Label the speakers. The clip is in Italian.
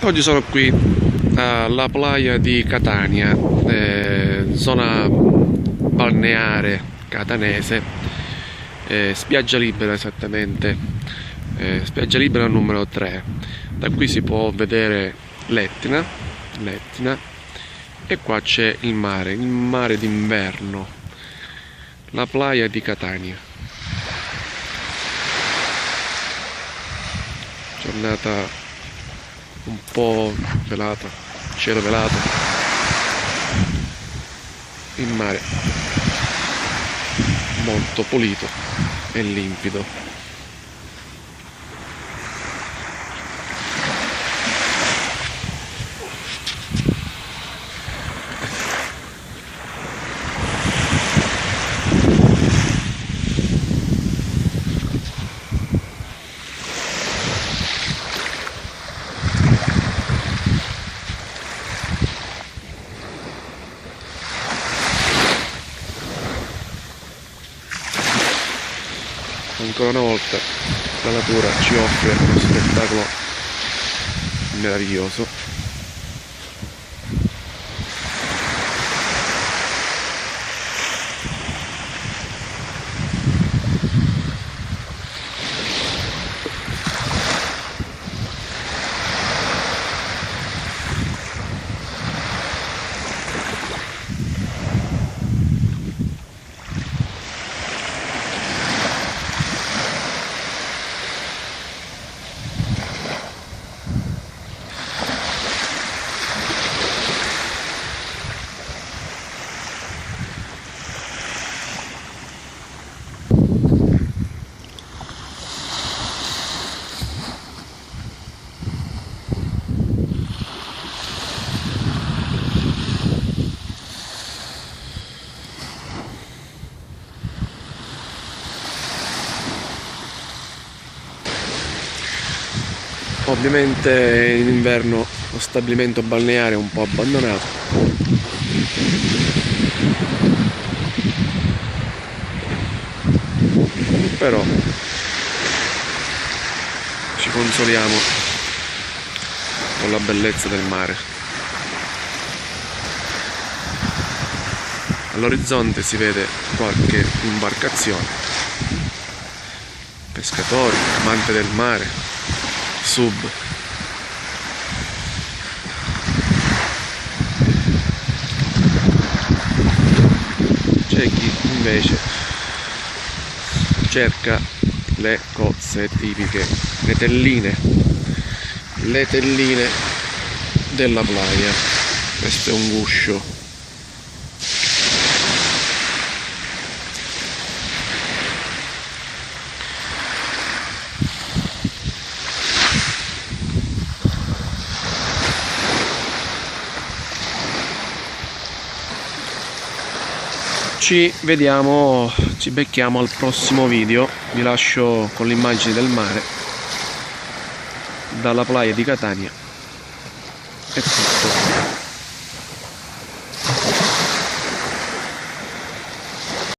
Speaker 1: Oggi sono qui alla playa di Catania, zona balneare catanese, spiaggia libera esattamente, spiaggia libera numero 3. Da qui si può vedere l'Etna, e qua c'è il mare d'inverno, la playa di Catania. Giornata un po' velata, cielo velato, il mare molto pulito e limpido. Ancora una volta la natura ci offre uno spettacolo meraviglioso. Ovviamente in inverno lo stabilimento balneare è un po' abbandonato, però ci consoliamo con la bellezza del mare. All'orizzonte si vede qualche imbarcazione, pescatori, amanti del mare, sub. C'è chi invece cerca le cozze tipiche, le telline della playa. Questo è un guscio. Ci becchiamo al prossimo video. Vi lascio con le immagini del mare dalla playa di Catania. È tutto.